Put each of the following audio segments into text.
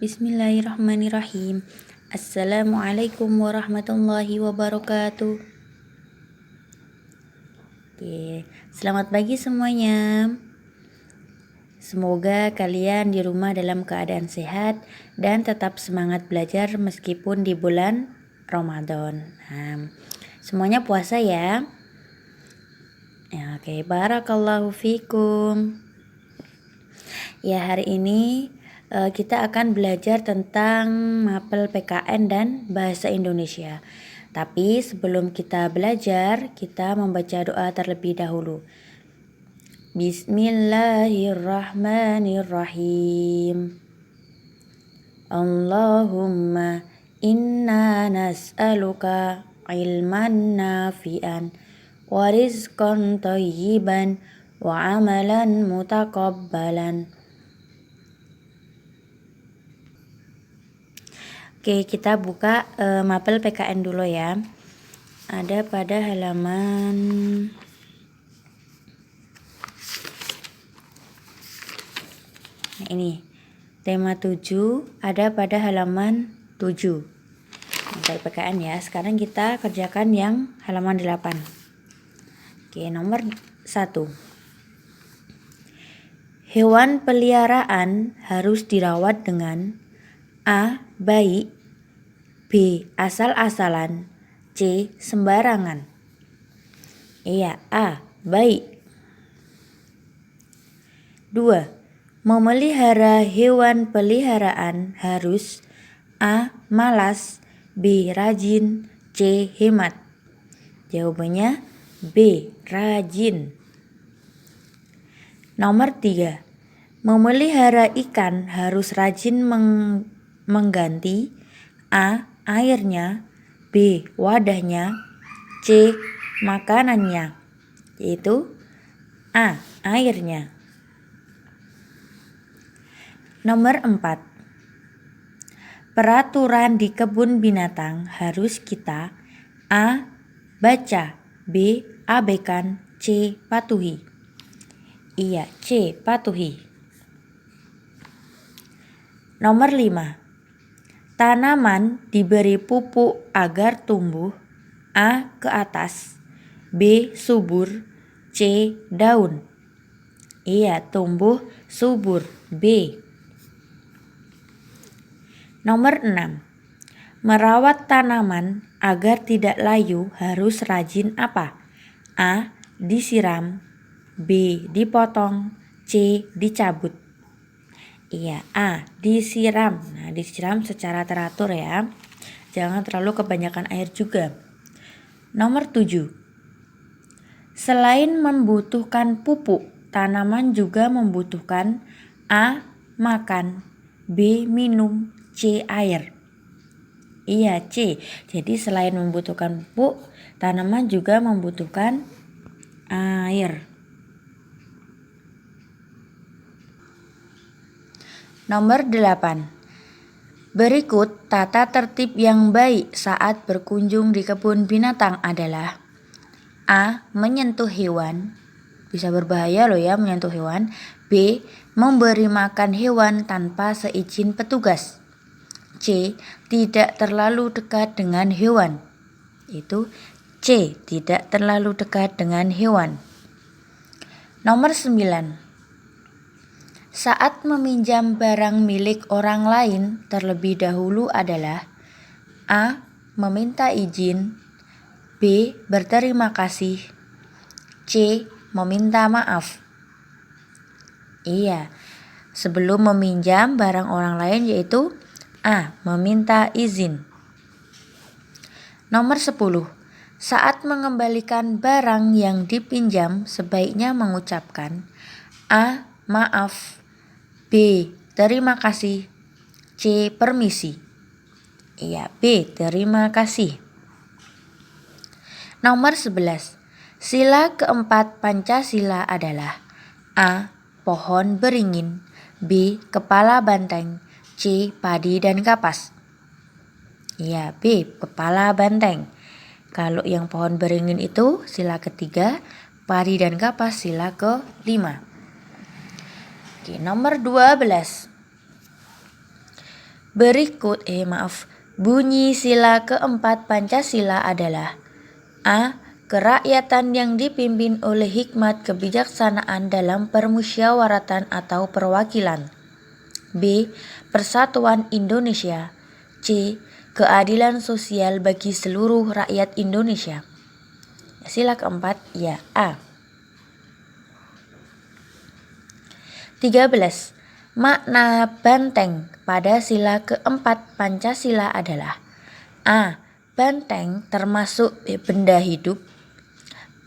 Bismillahirrahmanirrahim. Assalamualaikum warahmatullahi wabarakatuh. Oke, selamat pagi semuanya. Semoga kalian di rumah dalam keadaan sehat dan tetap semangat belajar meskipun di bulan Ramadan. Semuanya puasa ya. Oke, barakallahu fikum. Ya, hari ini kita akan belajar tentang mapel PKN dan bahasa Indonesia. Tapi sebelum kita belajar, kita membaca doa terlebih dahulu. Bismillahirrahmanirrahim. Allahumma inna nas'aluka ilman nafi'an wa rizqan thayyiban wa amalan mutaqabbalan. Oke, kita buka mapel PKN dulu ya. Ada pada halaman ini. Tema 7 ada pada halaman 7. Mapel PKN ya. Sekarang kita kerjakan yang halaman 8. Oke, nomor 1. Hewan peliharaan harus dirawat dengan A. Baik, B. Asal-asalan, C. Sembarangan. Iya, A. Baik. 2. Memelihara hewan peliharaan harus A. Malas, B. Rajin, C. Hemat. Jawabannya B. Rajin. Nomor 3. Memelihara ikan harus rajin mengganti A. Airnya, B. Wadahnya, C. Makanannya. Yaitu A. Airnya. Nomor 4. Peraturan di kebun binatang harus kita A. Baca, B. Abaikan, C. Patuhi. Iya, C. Patuhi. Nomor 5. Tanaman diberi pupuk agar tumbuh A. Ke atas, B. Subur, C. Daun. Iya, tumbuh subur, B. Nomor 6. Merawat tanaman agar tidak layu harus rajin apa? A. Disiram, B. Dipotong, C. Dicabut. Iya, A. Disiram. Nah, disiram secara teratur ya. Jangan terlalu kebanyakan air juga. Nomor 7. Selain membutuhkan pupuk, tanaman juga membutuhkan A. Makan, B. Minum, C. Air. Iya, C. Jadi selain membutuhkan pupuk, tanaman juga membutuhkan air. Nomor 8. Berikut tata tertib yang baik saat berkunjung di kebun binatang adalah A. Menyentuh hewan. Bisa berbahaya loh ya menyentuh hewan. B. Memberi makan hewan tanpa seizin petugas. C. Tidak terlalu dekat dengan hewan. Itu C. Tidak terlalu dekat dengan hewan. Nomor 9. Saat meminjam barang milik orang lain terlebih dahulu adalah A. Meminta izin, B. Berterima kasih, C. Meminta maaf. Iya, sebelum meminjam barang orang lain yaitu A. Meminta izin. Nomor 10. Saat mengembalikan barang yang dipinjam sebaiknya mengucapkan A. Maaf, B. Terima kasih, C. Permisi. Iya, B. Terima kasih. Nomor 11. Sila keempat Pancasila adalah A. Pohon beringin, B. Kepala banteng, C. Padi dan kapas. Iya, B. Kepala banteng. Kalau yang pohon beringin itu sila ketiga, padi dan kapas sila ke-5. Oke, nomor 12. Bunyi sila keempat Pancasila adalah A. Kerakyatan yang dipimpin oleh hikmat kebijaksanaan dalam permusyawaratan atau perwakilan. B. Persatuan Indonesia. C. Keadilan sosial bagi seluruh rakyat Indonesia. Sila keempat ya A. 13. Makna banteng pada sila keempat Pancasila adalah A. Banteng termasuk benda hidup.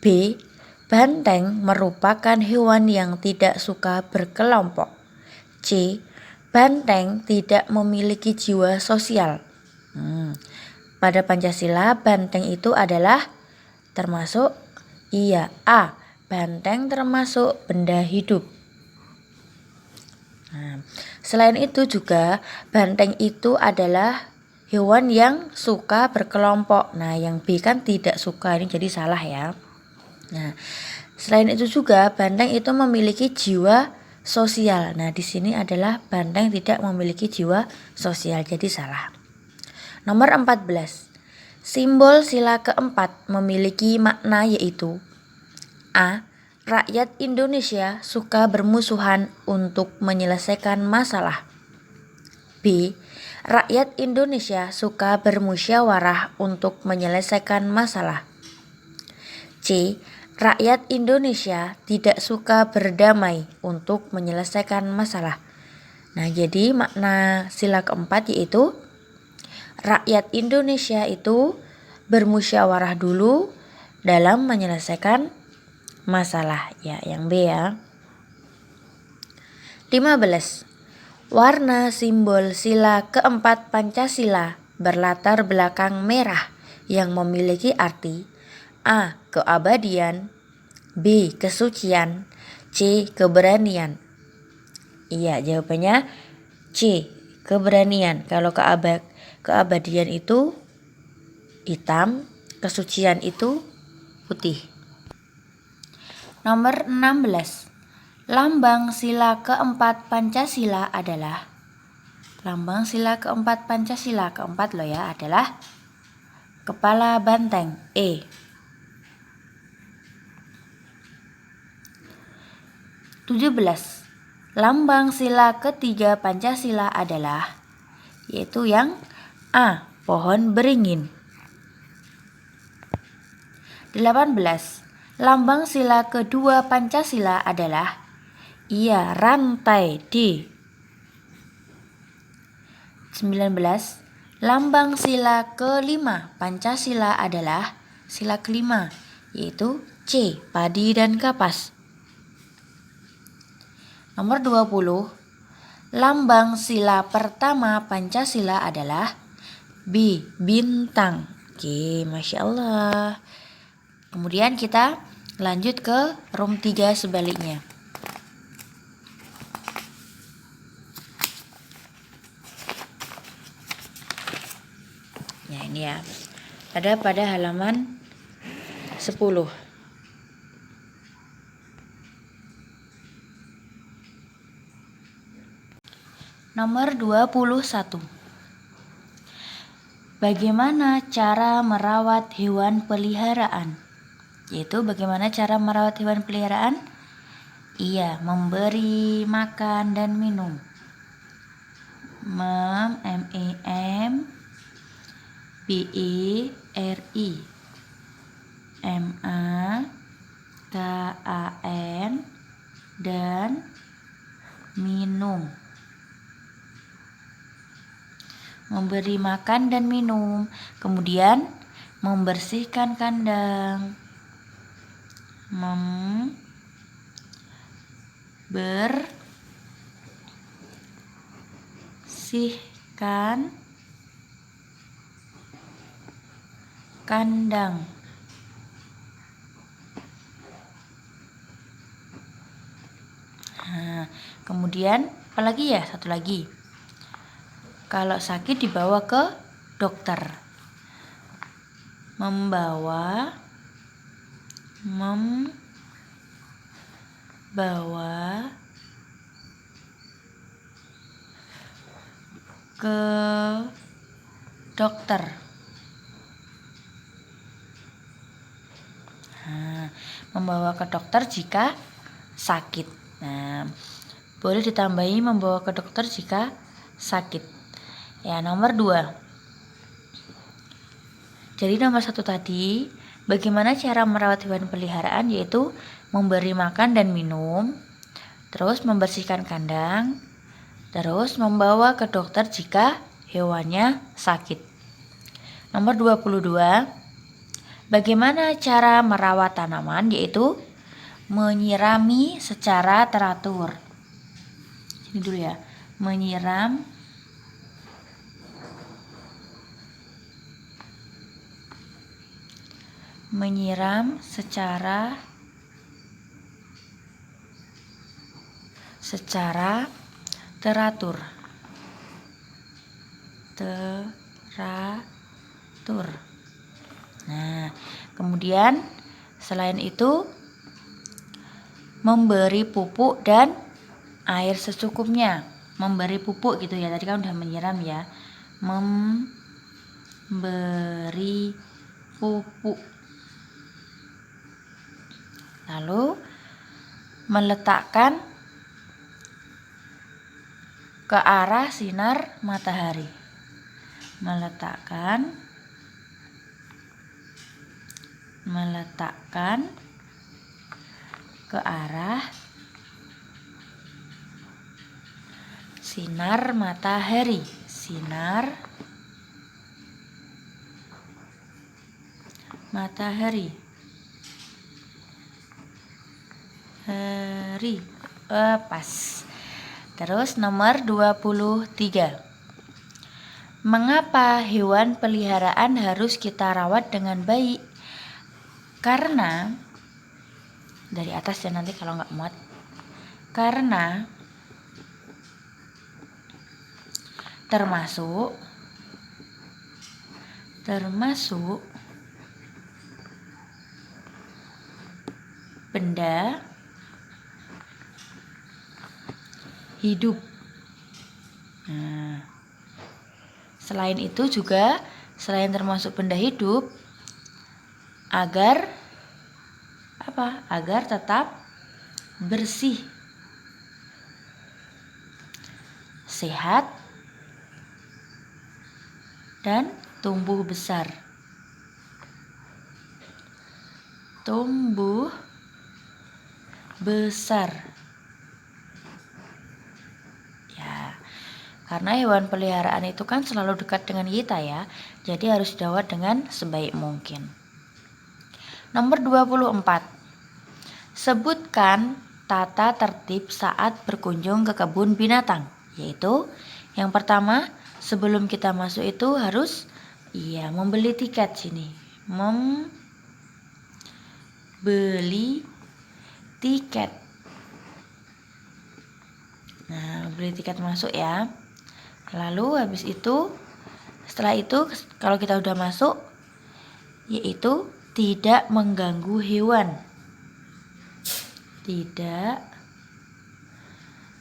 B. Banteng merupakan hewan yang tidak suka berkelompok. C. Banteng tidak memiliki jiwa sosial. Pada Pancasila, banteng itu adalah termasuk A. Banteng termasuk benda hidup. Selain itu juga banteng itu adalah hewan yang suka berkelompok. Nah, yang B kan tidak suka, ini jadi salah ya. Nah, selain itu juga banteng itu memiliki jiwa sosial. Nah, di sini adalah banteng tidak memiliki jiwa sosial, jadi salah. Nomor 14. Simbol sila keempat memiliki makna yaitu A. Rakyat Indonesia suka bermusuhan untuk menyelesaikan masalah. B. Rakyat Indonesia suka bermusyawarah untuk menyelesaikan masalah. C. Rakyat Indonesia tidak suka berdamai untuk menyelesaikan masalah. Nah, jadi makna sila keempat yaitu rakyat Indonesia itu bermusyawarah dulu dalam menyelesaikan masalah. Ya, yang B ya. 15. Warna simbol sila keempat Pancasila berlatar belakang merah yang memiliki arti A. Keabadian, B. Kesucian, C. Keberanian. Iya, jawabannya C. Keberanian. Kalau keabadian itu hitam, kesucian itu putih. Nomor 16. Lambang sila keempat Pancasila adalah keempat loh ya, adalah kepala banteng. E. 17. Lambang sila ketiga Pancasila adalah yaitu yang A. Pohon beringin. 18. Lambang sila kedua Pancasila adalah rantai. D. 19. Lambang sila kelima Pancasila adalah sila kelima yaitu C. Padi dan kapas. Nomor 20. Lambang sila pertama Pancasila adalah B. Bintang. Oke, Masya Allah. Kemudian kita lanjut ke room 3 sebaliknya. Ya, ini ya. Ada pada halaman 10. Nomor 21. Bagaimana cara merawat hewan peliharaan? Yaitu bagaimana cara merawat hewan peliharaan? Memberi makan dan minum. MEMBERI MAKAN dan minum. Memberi makan dan minum, kemudian membersihkan kandang, membersihkan kandang. Nah, kemudian apalagi ya? Satu lagi. Kalau sakit dibawa ke dokter. Membawa ke ke dokter. Nah, membawa ke dokter jika sakit. Nah, boleh ditambahi membawa ke dokter jika sakit. Ya, nomor 2. Jadi nomor 1 tadi, bagaimana cara merawat hewan peliharaan, yaitu memberi makan dan minum, terus membersihkan kandang, terus membawa ke dokter jika hewannya sakit. Nomor 22, bagaimana cara merawat tanaman, yaitu menyirami secara teratur. Ini dulu ya, menyiram secara teratur. Nah, kemudian selain itu memberi pupuk dan air secukupnya. Memberi pupuk gitu ya, tadi kan udah menyiram ya. Memberi pupuk. Lalu meletakkan ke arah sinar matahari. Meletakkan ke arah sinar matahari. Pas. Terus nomor 23. Mengapa hewan peliharaan harus kita rawat dengan baik? Karena dari atas ya, nanti kalau nggak muat. Karena termasuk benda hidup. Nah, selain itu juga, selain termasuk benda hidup, agar tetap bersih, sehat, dan tumbuh besar. Ya, karena hewan peliharaan itu kan selalu dekat dengan kita ya, jadi harus dirawat dengan sebaik mungkin. Nomor 24. Sebutkan tata tertib saat berkunjung ke kebun binatang, yaitu yang pertama, sebelum kita masuk itu harus membeli tiket sini. Membeli tiket. Nah, beli tiket masuk ya. Lalu setelah itu kalau kita udah masuk, yaitu tidak mengganggu hewan. Tidak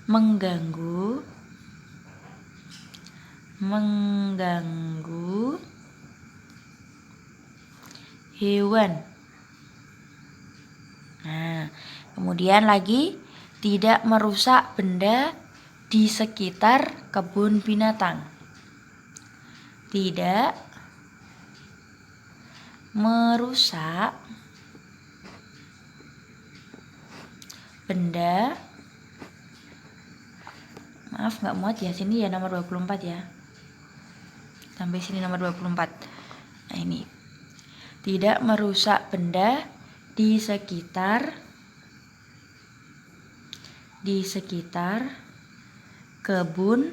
mengganggu hewan. Nah, kemudian lagi tidak merusak benda di sekitar kebun binatang. Tidak merusak benda. Maaf nggak muat ya, sini ya nomor 24 ya. Sampai sini nomor 24. Nah, ini. Tidak merusak benda di sekitar kebun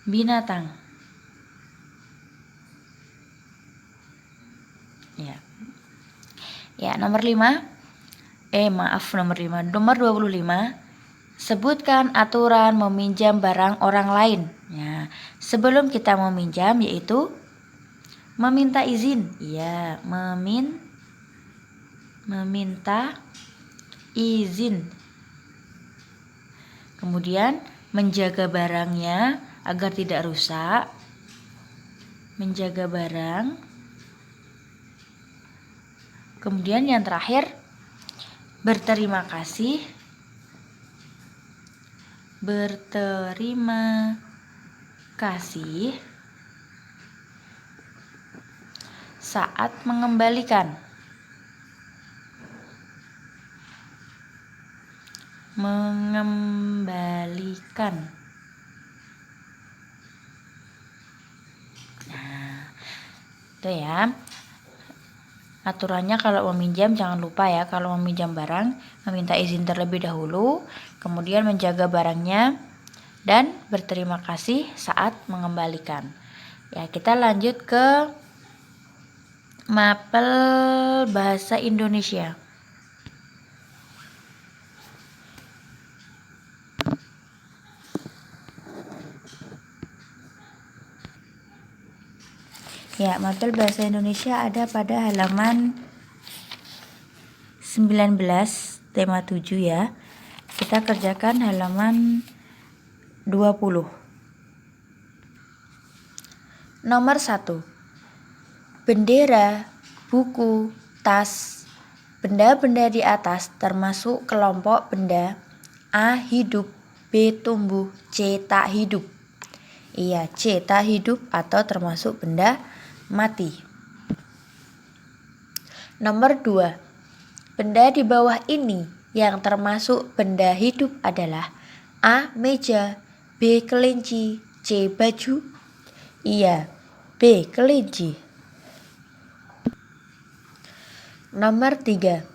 binatang. Ya, nomor 5. Nomor 5. Nomor 25. Sebutkan aturan meminjam barang orang lain. Ya, sebelum kita meminjam, yaitu meminta izin. Ya, meminta izin. Kemudian menjaga barangnya agar tidak rusak. Menjaga barang. Kemudian yang terakhir, berterima kasih. Berterima kasih saat mengembalikan. Mengembalikan. Nah, itu ya. Aturannya kalau meminjam jangan lupa ya, kalau meminjam barang meminta izin terlebih dahulu, kemudian menjaga barangnya dan berterima kasih saat mengembalikan. Ya, kita lanjut ke mapel bahasa Indonesia. Ya, mapel bahasa Indonesia ada pada halaman 19 tema 7 ya. Kita kerjakan halaman 20. Nomor 1. Bendera, buku, tas. Benda-benda di atas termasuk kelompok benda A. Hidup, B. Tumbuh, C. Tak hidup. Iya, C. Tak hidup atau termasuk benda mati. Nomor 2. Benda di bawah ini yang termasuk benda hidup adalah A. Meja, B. Kelinci, C. Baju. Iya, B. Kelinci. Nomor 3.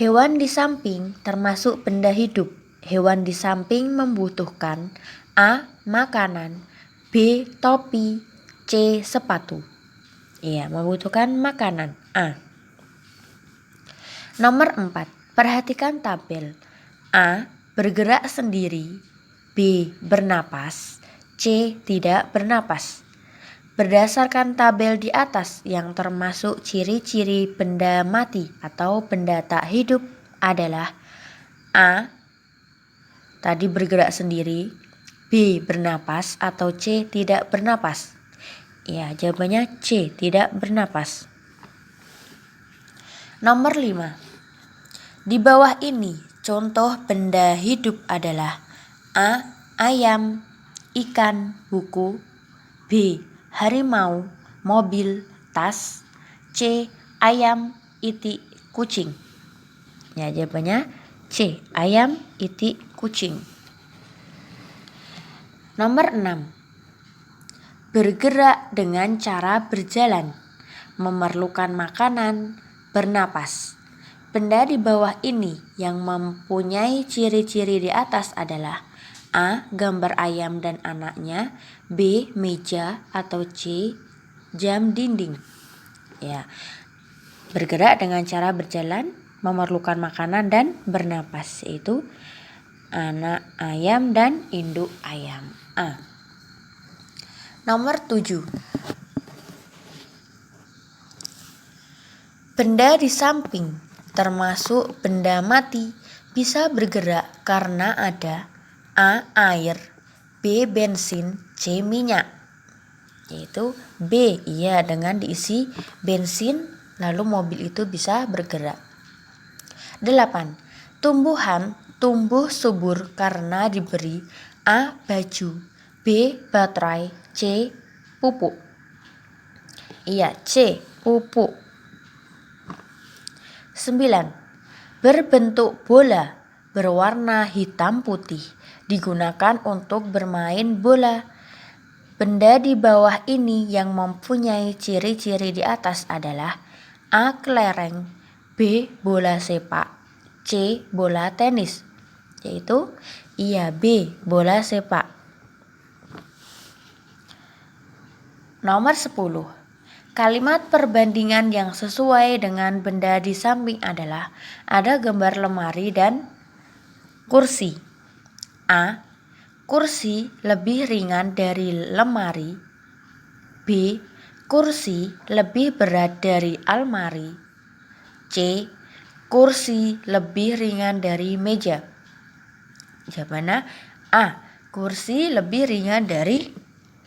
Hewan di samping termasuk benda hidup. Hewan di samping membutuhkan A. Makanan, B. Topi, C. Sepatu. Iya, membutuhkan makanan. A. Nomor 4. Perhatikan tabel. A. Bergerak sendiri, B. Bernapas, C. Tidak bernapas. Berdasarkan tabel di atas yang termasuk ciri-ciri benda mati atau benda tak hidup adalah A. Tadi bergerak sendiri, B. Bernapas, atau C. Tidak bernapas. Ya, jawabannya C. Tidak bernapas. Nomor 5. Di bawah ini contoh benda hidup adalah A. Ayam, ikan, buku, B. Harimau, mobil, tas, C. Ayam, itik, kucing. Ya, jawabannya C. Ayam, itik, kucing. Nomor 6. Bergerak dengan cara berjalan, memerlukan makanan, bernapas. Benda di bawah ini yang mempunyai ciri-ciri di atas adalah A. Gambar ayam dan anaknya, B. Meja, atau C. Jam dinding. Ya, bergerak dengan cara berjalan, memerlukan makanan dan bernapas, yaitu anak ayam dan induk ayam. A. Nomor 7. Benda di samping termasuk benda mati bisa bergerak karena ada A. Air, B. Bensin, C. Minyak. Yaitu B. Iya, dengan diisi bensin lalu mobil itu bisa bergerak. 8. Tumbuhan tumbuh subur karena diberi A. Baju, B. Baterai, C. Pupuk. Iya, C. Pupuk. 9. Berbentuk bola berwarna hitam putih digunakan untuk bermain bola. Benda di bawah ini yang mempunyai ciri-ciri di atas adalah A. Kelereng, B. Bola sepak, C. Bola tenis. Yaitu iya, B. Bola sepak. Nomor 10. Kalimat perbandingan yang sesuai dengan benda di samping adalah ada gambar lemari dan kursi. A. Kursi lebih ringan dari lemari. B. Kursi lebih berat dari almari. C. Kursi lebih ringan dari meja. Jawabannya A. Kursi lebih ringan dari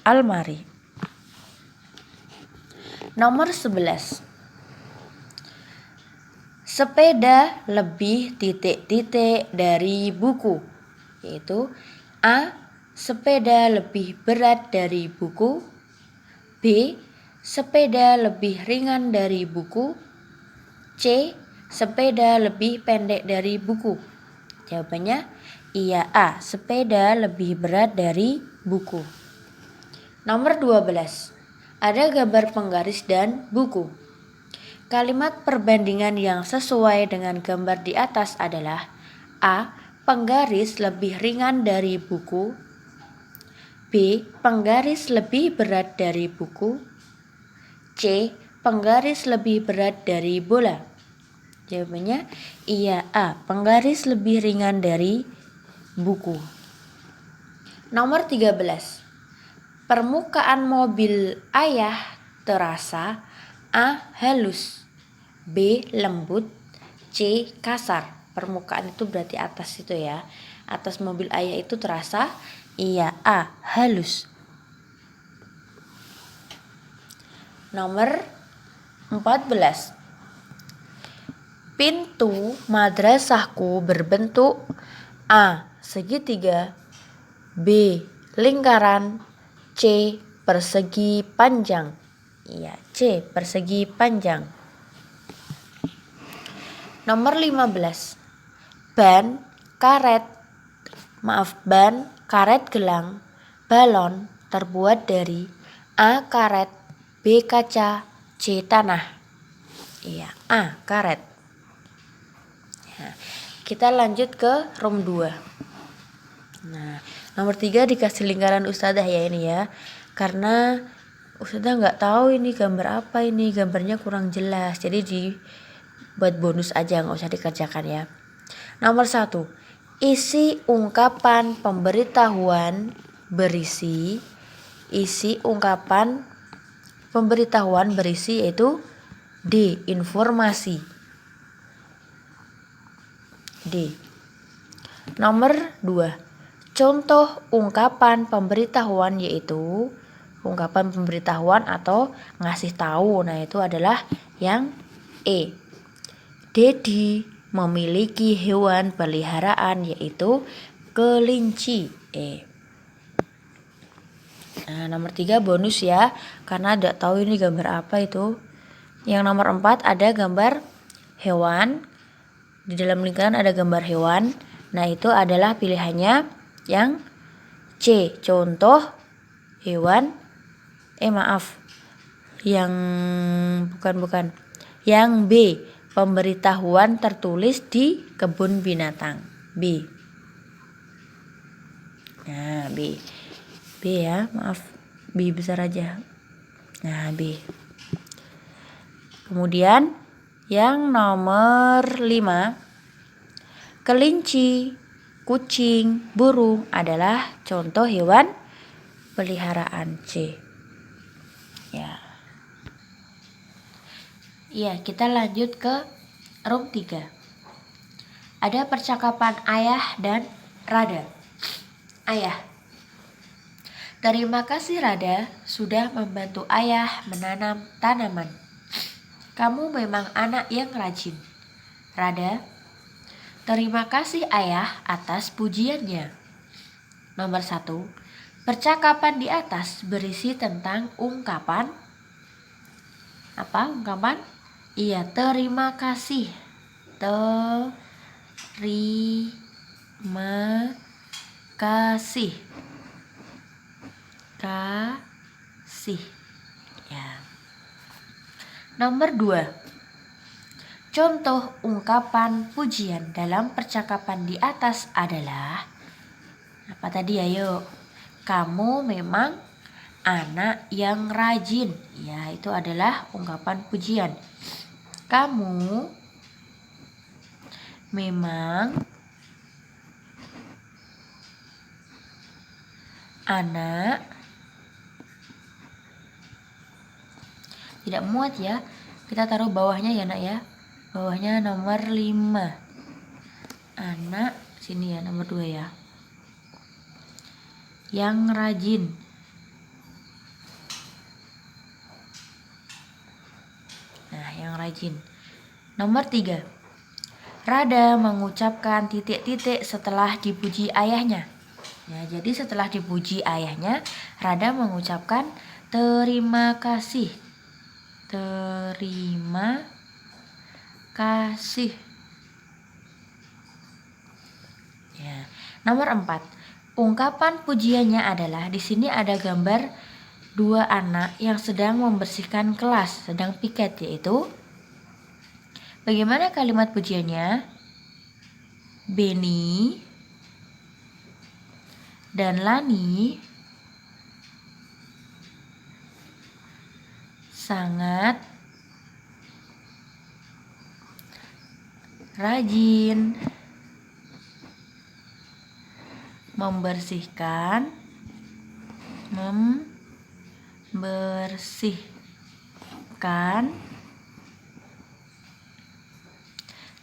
almari. Nomor 11. Sepeda lebih titik-titik dari buku. Yaitu A. Sepeda lebih berat dari buku. B. Sepeda lebih ringan dari buku. C. Sepeda lebih pendek dari buku. Jawabannya iya A. Sepeda lebih berat dari buku. Nomor 12. Ada gambar penggaris dan buku. Kalimat perbandingan yang sesuai dengan gambar di atas adalah A. Penggaris lebih ringan dari buku. B. Penggaris lebih berat dari buku. C. Penggaris lebih berat dari bola. Jawabannya iya A. Penggaris lebih ringan dari buku. Nomor 13. Permukaan mobil ayah terasa A. Halus, B. Lembut, C. Kasar. Permukaan itu berarti atas itu ya. Atas mobil ayah itu terasa iya A. Halus. Nomor 14. Pintu madrasahku berbentuk A. Segitiga, B. Lingkaran, C. Persegi panjang. Iya, C. Persegi panjang. Nomor 15. Ban, karet gelang, balon terbuat dari A. Karet, B. Kaca, C. Tanah. Iya, A. Karet. Nah, kita lanjut ke room 2. Nah, nomor 3 dikasih lingkaran ustadzah ya ini ya. Karena ustadzah nggak tahu ini gambar apa ini, gambarnya kurang jelas. Jadi buat bonus aja, nggak usah dikerjakan ya. Nomor 1. Isi ungkapan pemberitahuan berisi yaitu D. Informasi. D. Nomor 2. Contoh ungkapan pemberitahuan yaitu ungkapan pemberitahuan atau ngasih tahu. Nah, itu adalah yang E. Dedi memiliki hewan peliharaan yaitu kelinci. E. Nah, nomor 3 bonus ya, karena tidak tahu ini gambar apa itu. Yang nomor 4 ada gambar hewan. Di dalam lingkaran ada gambar hewan. Nah, itu adalah pilihannya yang C. Contoh hewan. Yang bukan. Yang B. Pemberitahuan tertulis di kebun binatang. B. Nah, B. B ya, B besar aja. Nah, B. Kemudian yang nomor 5. Kelinci, kucing, burung adalah contoh hewan peliharaan. C. Ya. Iya, kita lanjut ke room 3. Ada percakapan ayah dan Rada. Ayah. Terima kasih Rada sudah membantu ayah menanam tanaman. Kamu memang anak yang rajin. Rada. Terima kasih ayah atas pujiannya. Nomor 1. Percakapan di atas berisi tentang ungkapan. Apa ungkapan? Iya, terima kasih. Terima kasih. Ya. Nomor 2. Contoh ungkapan pujian dalam percakapan di atas adalah apa tadi ayo? Kamu memang anak yang rajin. Ya, itu adalah ungkapan pujian. Kamu memang anak. Tidak muat ya. Kita taruh bawahnya ya nak ya. Bawahnya nomor 5. Anak sini ya, nomor 2 ya. yang rajin. Nah, yang rajin. Nomor 3. Rada mengucapkan titik-titik setelah dipuji ayahnya. Ya, jadi setelah dipuji ayahnya, Rada mengucapkan terima kasih. Terima kasih. Ya. Nomor 4. Ungkapan pujiannya adalah, di sini ada gambar 2 anak yang sedang membersihkan kelas, sedang piket, yaitu bagaimana kalimat pujiannya? Beni dan Lani sangat rajin membersihkan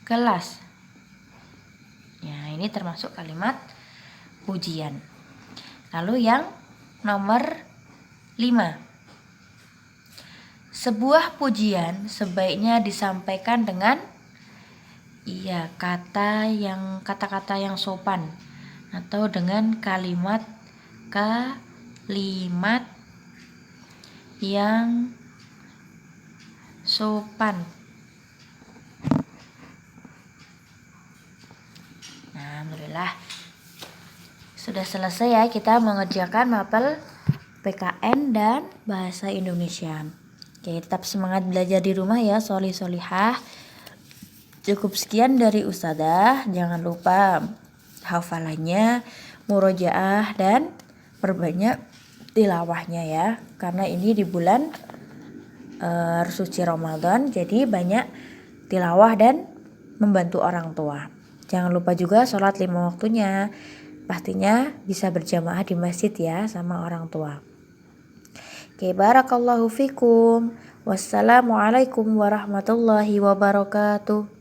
kelas. Ya, ini termasuk kalimat pujian. Lalu yang nomor 5. Sebuah pujian sebaiknya disampaikan dengan kata-kata yang sopan atau dengan kalimat yang sopan. Nah, alhamdulillah sudah selesai ya kita mengerjakan mapel PKN dan bahasa Indonesia. Oke, tetap semangat belajar di rumah ya, solihah. Cukup sekian dari Ustadzah. Jangan lupa hafalannya, murojaah, dan perbanyak tilawahnya ya. Karena ini di bulan suci Ramadan, jadi banyak tilawah dan membantu orang tua. Jangan lupa juga sholat 5 waktunya. Pastinya bisa berjamaah di masjid ya sama orang tua. Oke, barakallahu fikum. Wassalamualaikum warahmatullahi wabarakatuh.